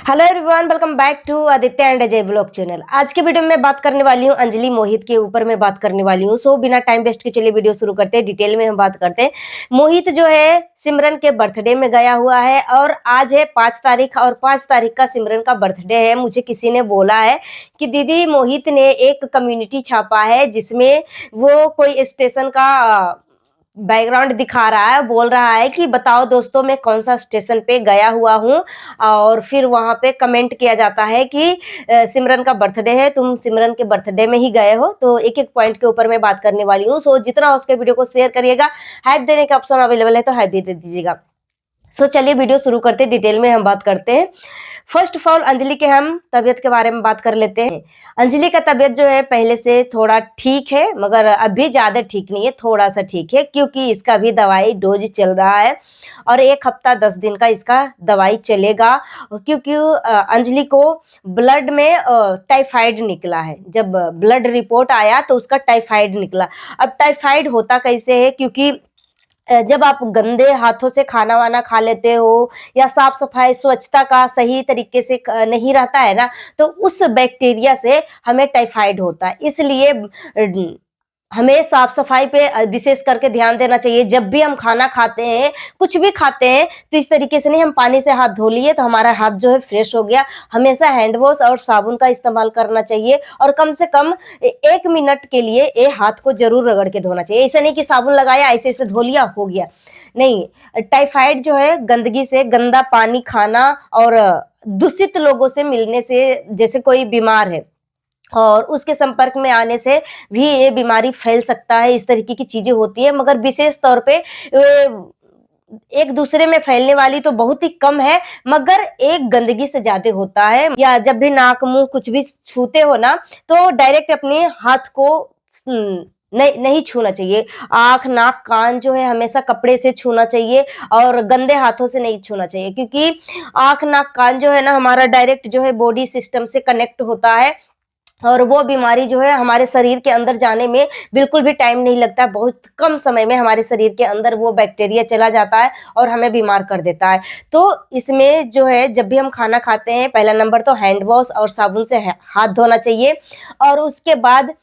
Hello everyone, welcome back to Aditya and Ajay blog channel. आज के video में बात करने वाली हूँ अंजलि मोहित के ऊपर में बात करने वाली हूँ। सो बिना टाइम वेस्ट के चलिए वीडियो शुरू करते हैं। डिटेल में हम बात करते हैं। मोहित जो है सिमरन के बर्थडे में गया हुआ है और आज है 5 तारीख और 5 तारीख का सिमरन का बर्थडे है। मुझे किसी ने बोला है कि दीदी मोहित ने एक कम्युनिटी छापा है जिसमें वो कोई स्टेशन का बैकग्राउंड दिखा रहा है, बोल रहा है कि बताओ दोस्तों मैं कौन सा स्टेशन पे गया हुआ हूँ। और फिर वहां पे कमेंट किया जाता है कि सिमरन का बर्थडे है, तुम सिमरन के बर्थडे में ही गए हो। तो एक एक पॉइंट के ऊपर मैं बात करने वाली हूँ। सो जितना हो सके वीडियो को शेयर करिएगा। हाइप देने का ऑप्शन अवेलेबल है तो हाइप भी दे दीजिएगा। सो चलिए वीडियो शुरू करते हैं। डिटेल में हम बात करते हैं। फर्स्ट ऑफ ऑल अंजलि के हम तबीयत के बारे में बात कर लेते हैं। अंजलि का तबीयत जो है पहले से थोड़ा ठीक है, मगर अभी ज्यादा ठीक नहीं है, थोड़ा सा ठीक है क्योंकि इसका भी दवाई डोज चल रहा है और 1 हफ्ता 10 दिन का इसका दवाई चलेगा। और क्योंकि अंजलि को ब्लड में टाइफाइड निकला है। जब ब्लड रिपोर्ट आया तो उसका टाइफाइड निकला। अब टाइफाइड होता कैसे है, क्योंकि जब आप गंदे हाथों से खाना वाना खा लेते हो या साफ सफाई स्वच्छता का सही तरीके से नहीं रहता है ना, तो उस बैक्टीरिया से हमें टाइफाइड होता है। इसलिए हमें साफ सफाई पे विशेष करके ध्यान देना चाहिए। जब भी हम खाना खाते हैं, कुछ भी खाते हैं, तो इस तरीके से नहीं, हम पानी से हाथ धो लिए तो हमारा हाथ जो है फ्रेश हो गया। हमेशा हैंड वॉश और साबुन का इस्तेमाल करना चाहिए और कम से कम 1 मिनट के लिए ये हाथ को जरूर रगड़ के धोना चाहिए। ऐसा नहीं कि साबुन लगाया ऐसे ऐसे धो लिया हो गया, नहीं। टाइफाइड जो है गंदगी से, गंदा पानी खाना और दूषित लोगों से मिलने से, जैसे कोई बीमार है और उसके संपर्क में आने से भी ये बीमारी फैल सकता है। इस तरीके की चीजें होती है, मगर विशेष तौर पे एक दूसरे में फैलने वाली तो बहुत ही कम है, मगर एक गंदगी से ज्यादा होता है। या जब भी नाक मुंह कुछ भी छूते हो ना, तो डायरेक्ट अपने हाथ को नहीं छूना चाहिए। आंख नाक कान जो है हमेशा कपड़े से छूना चाहिए और गंदे हाथों से नहीं छूना चाहिए, क्योंकि आंख नाक कान जो है ना हमारा डायरेक्ट जो है बॉडी सिस्टम से कनेक्ट होता है और वो बीमारी जो है हमारे शरीर के अंदर जाने में बिल्कुल भी टाइम नहीं लगता। बहुत कम समय में हमारे शरीर के अंदर वो बैक्टीरिया चला जाता है और हमें बीमार कर देता है। तो इसमें जो है जब भी हम खाना खाते हैं, पहला नंबर तो हैंड वॉश और साबुन से हाथ धोना चाहिए। और उसके बाद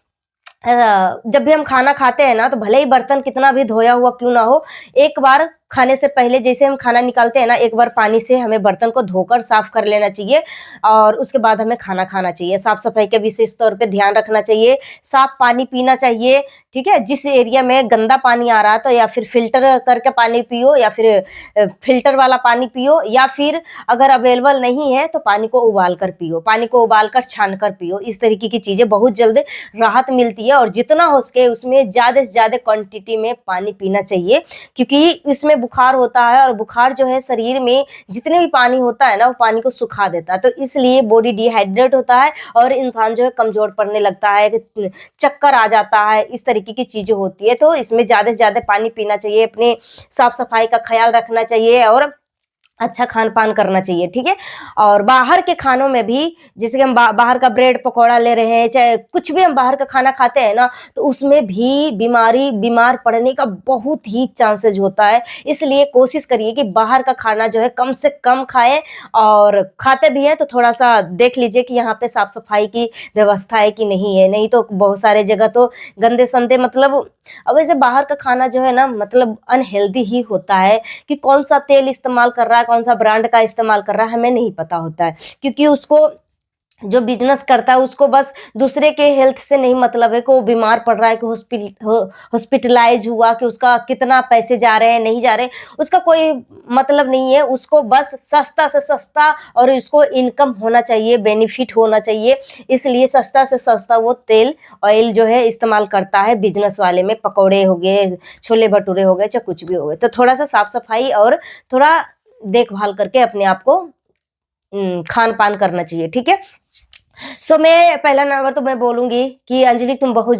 जब भी हम खाना खाते हैं ना, तो भले ही बर्तन कितना भी धोया हुआ क्यों ना हो, एक बार खाने से पहले जैसे हम खाना निकालते हैं ना, एक बार पानी से हमें बर्तन को धोकर साफ कर लेना चाहिए और उसके बाद हमें खाना खाना चाहिए। साफ सफाई का विशेष तौर पे ध्यान रखना चाहिए। साफ पानी पीना चाहिए, ठीक है। जिस एरिया में गंदा पानी आ रहा है तो या फिर फिल्टर करके पानी पियो या फिर फिल्टर वाला पानी पियो, या फिर अगर अवेलेबल नहीं है तो पानी को उबाल कर पियो, पानी को उबाल कर छान कर पियो। इस तरीके की चीजें बहुत जल्द राहत मिलती है और जितना हो सके उसमें ज्यादा से ज्यादा क्वांटिटी में पानी पीना चाहिए, क्योंकि इसमें बुखार होता है और बुखार जो है शरीर में जितने भी पानी होता है ना, वो पानी को सुखा देता है। तो इसलिए बॉडी डिहाइड्रेट होता है और इंसान जो है कमजोर पड़ने लगता है, चक्कर आ जाता है, इस तरीके की चीजें होती है। तो इसमें ज्यादा से ज्यादा पानी पीना चाहिए, अपने साफ सफाई का ख्याल रखना चाहिए और अच्छा खान पान करना चाहिए, ठीक है। और बाहर के खानों में भी, जैसे कि हम बाहर का ब्रेड पकौड़ा ले रहे हैं, चाहे कुछ भी हम बाहर का खाना खाते हैं ना, तो उसमें भी बीमार पड़ने का बहुत ही चांसेस होता है। इसलिए कोशिश करिए कि बाहर का खाना जो है कम से कम खाएं और खाते भी हैं तो थोड़ा सा देख लीजिए कि यहाँ पे साफ सफाई की व्यवस्था है कि नहीं है। नहीं तो बहुत सारे जगह तो गंदे संदे, मतलब अब वैसे बाहर का खाना जो है ना, मतलब अनहेल्दी ही होता है कि कौन सा तेल इस्तेमाल कर रहा है, कौन सा ब्रांड का इस्तेमाल कर रहा है, हमें नहीं पता होता है। क्योंकि उसको जो बिजनेस करता है उसको बस दूसरे के हेल्थ से नहीं मतलब है कि वो बीमार पड़ रहा है, कि हॉस्पिटलाइज हुआ, कि उसका कितना पैसे जा रहे हैं नहीं जा रहे, उसका कोई मतलब नहीं है। उसको बस सस्ता से सस्ता और उसको इनकम होना चाहिए, बेनिफिट होना चाहिए। इसलिए सस्ता से सस्ता वो तेल ऑयल जो है इस्तेमाल करता है बिजनेस वाले में। पकौड़े हो गए, छोले भटूरे हो गए, चाहे कुछ भी हो गए। तो थोड़ा सा साफ सफाई और थोड़ा देखभाल करके अपने आप को खान पान करना चाहिए, ठीक है। सो मैं पहला नंबर तो मैं बोलूँगी कि अंजलि तुम बहुत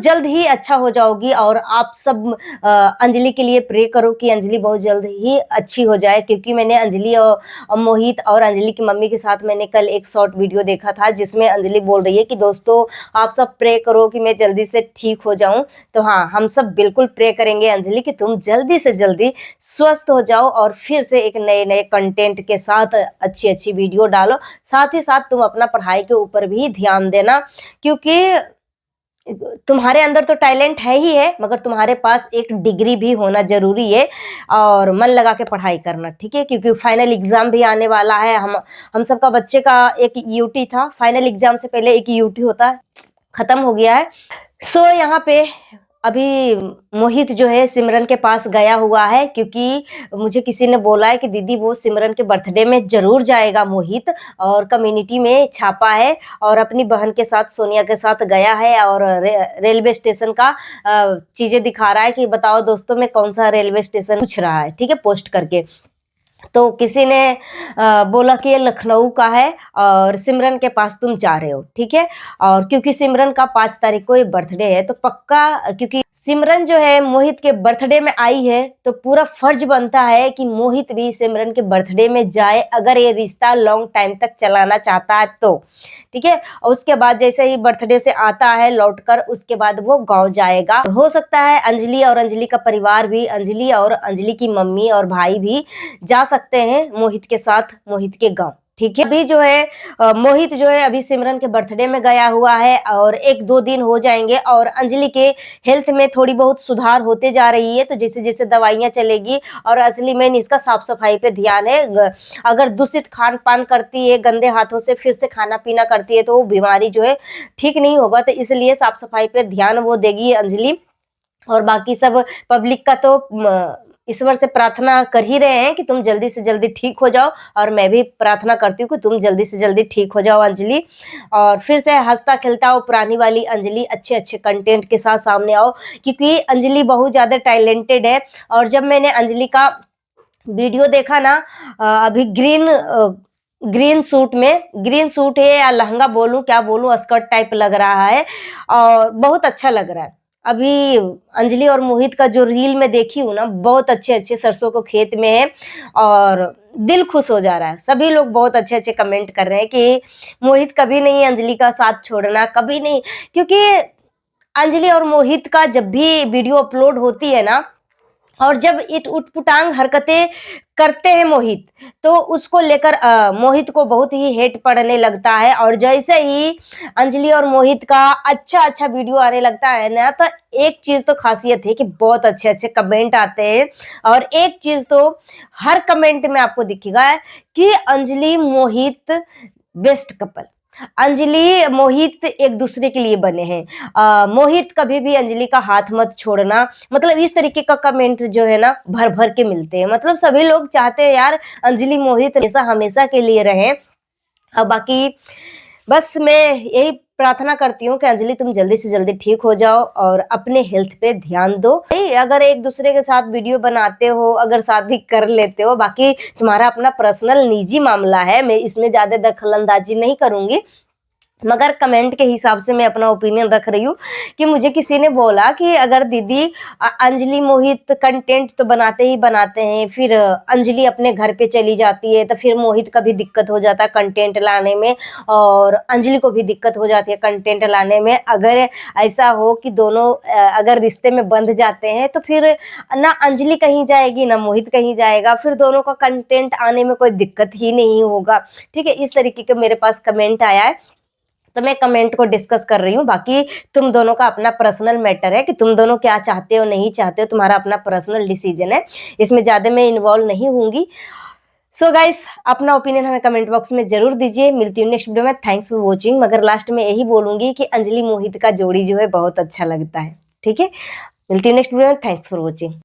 जल्द ही अच्छा हो जाओगी, और आप सब अंजलि के लिए प्रे करो कि अंजलि बहुत जल्द ही अच्छी हो जाए, क्योंकि मैंने अंजलि और मोहित और अंजलि की मम्मी के साथ मैंने कल एक शॉर्ट वीडियो देखा था, जिसमें अंजलि बोल रही है कि दोस्तों आप सब प्रे करो कि मैं जल्दी से ठीक हो जाऊं। तो हाँ, हम सब बिल्कुल प्रे करेंगे अंजलि कि तुम जल्दी से जल्दी स्वस्थ हो जाओ और फिर से एक नए नए कंटेंट के साथ अच्छी अच्छी वीडियो डालो। साथ ही साथ तुम अपना पढ़ाई के ऊपर भी ध्यान देना, क्योंकि तुम्हारे अंदर तो टैलेंट है ही है, मगर तुम्हारे पास एक डिग्री भी होना जरूरी है, और मन लगा के पढ़ाई करना, ठीक है? क्योंकि फाइनल एग्जाम भी आने वाला है। हम सबका बच्चे का एक यूटी था, फाइनल एग्जाम से पहले एक यूटी होता है, खत्म हो गया है। सो यहाँ पे अभी मोहित जो है सिमरन के पास गया हुआ है, क्योंकि मुझे किसी ने बोला है कि दीदी वो सिमरन के बर्थडे में जरूर जाएगा मोहित, और कम्युनिटी में छापा है, और अपनी बहन के साथ सोनिया के साथ गया है, और रेलवे स्टेशन का चीजें दिखा रहा है कि बताओ दोस्तों मैं कौन सा रेलवे स्टेशन, पूछ रहा है, ठीक है, पोस्ट करके। तो किसी ने बोला कि ये लखनऊ का है और सिमरन के पास तुम जा रहे हो, ठीक है? और क्योंकि सिमरन का 5 तारीख को ये बर्थडे है, तो पक्का, क्योंकि सिमरन जो है मोहित के बर्थडे में आई है, तो पूरा फर्ज बनता है कि मोहित भी सिमरन के बर्थडे में जाए, अगर ये रिश्ता लॉन्ग टाइम तक चलाना चाहता है तो, ठीक है? और उसके बाद जैसे ही बर्थडे से आता है लौटकर, उसके बाद वो गांव जाएगा। हो सकता है अंजलि और अंजलि का परिवार भी, अंजलि और अंजलि की मम्मी और भाई भी जा सकते हैं मोहित के साथ, मोहित के गांव, ठीक है? अभी जो है मोहित जो है अभी सिमरन के बर्थडे में गया हुआ है, और 1-2 दिन हो जाएंगे, और अंजलि के हेल्थ में थोड़ी बहुत सुधार होते जा रही है। तो जैसे जैसे दवाइयां चलेगी, और असली में इसका साफ सफाई पे ध्यान है। अगर दूषित खान पान करती है, गंदे हाथों से फिर से खाना पीना करती है, तो वो बीमारी जो है ठीक नहीं होगा। तो इसलिए साफ सफाई पे ध्यान वो देगी अंजलि। और बाकी सब पब्लिक का तो ईश्वर से प्रार्थना कर ही रहे हैं कि तुम जल्दी से जल्दी ठीक हो जाओ, और मैं भी प्रार्थना करती हूँ कि तुम जल्दी से जल्दी ठीक हो जाओ अंजलि, और फिर से हंसता खेलता हो पुरानी वाली अंजलि, अच्छे अच्छे कंटेंट के साथ सामने आओ, क्योंकि अंजलि बहुत ज्यादा टैलेंटेड है। और जब मैंने अंजलि का वीडियो देखा ना, अभी ग्रीन सूट है या लहंगा बोलूं क्या बोलूं, स्कर्ट टाइप लग रहा है, और बहुत अच्छा लग रहा है। अभी अंजलि और मोहित का जो रील में देखी हूँ ना, बहुत अच्छे अच्छे सरसों को खेत में है, और दिल खुश हो जा रहा है। सभी लोग बहुत अच्छे अच्छे कमेंट कर रहे हैं कि मोहित कभी नहीं अंजलि का साथ छोड़ना, कभी नहीं, क्योंकि अंजलि और मोहित का जब भी वीडियो अपलोड होती है ना, और जब उटपुटांग हरकतें करते हैं मोहित, तो उसको लेकर मोहित को बहुत ही हेट पड़ने लगता है। और जैसे ही अंजलि और मोहित का अच्छा अच्छा वीडियो आने लगता है ना, तो एक चीज तो खासियत है कि बहुत अच्छे अच्छे कमेंट आते हैं, और एक चीज तो हर कमेंट में आपको दिखेगा कि अंजलि मोहित बेस्ट कपल, अंजलि मोहित एक दूसरे के लिए बने हैं। मोहित कभी भी अंजलि का हाथ मत छोड़ना, मतलब इस तरीके का कमेंट जो है ना भर भर के मिलते हैं। मतलब सभी लोग चाहते हैं यार अंजलि मोहित हमेशा हमेशा के लिए रहें। अब बाकी बस मैं यही प्रार्थना करती हूँ कि अंजलि तुम जल्दी से जल्दी ठीक हो जाओ, और अपने हेल्थ पे ध्यान दो। अगर एक दूसरे के साथ वीडियो बनाते हो, अगर शादी कर लेते हो, बाकी तुम्हारा अपना पर्सनल निजी मामला है, मैं इसमें ज्यादा दखल अंदाजी नहीं करूंगी, मगर कमेंट के हिसाब से मैं अपना ओपिनियन रख रही हूँ। कि मुझे किसी ने बोला कि अगर दीदी अंजलि मोहित कंटेंट तो बनाते ही बनाते हैं, फिर अंजलि अपने घर पे चली जाती है, तो फिर मोहित का भी दिक्कत हो जाता है कंटेंट लाने में, और अंजलि को भी दिक्कत हो जाती है कंटेंट लाने में। अगर ऐसा हो कि दोनों अगर रिश्ते में बंध जाते हैं, तो फिर ना अंजलि कहीं जाएगी ना मोहित कहीं जाएगा, फिर दोनों का कंटेंट आने में कोई दिक्कत ही नहीं होगा, ठीक है? इस तरीके का मेरे पास कमेंट आया है, तो मैं कमेंट को डिस्कस कर रही हूँ। बाकी तुम दोनों का अपना पर्सनल मैटर है कि तुम दोनों क्या चाहते हो नहीं चाहते हो, तुम्हारा अपना पर्सनल डिसीजन है, इसमें ज्यादा मैं इन्वॉल्व नहीं होंगी। सो गाइस, अपना ओपिनियन हमें कमेंट बॉक्स में जरूर दीजिए। मिलती हूँ नेक्स्ट वीडियो में। Thanks for watching. मगर लास्ट में यही बोलूंगी कि अंजलि मोहित का जोड़ी जो है बहुत अच्छा लगता है, ठीक है? मिलती हूँ नेक्स्ट वीडियो में। Thanks for watching.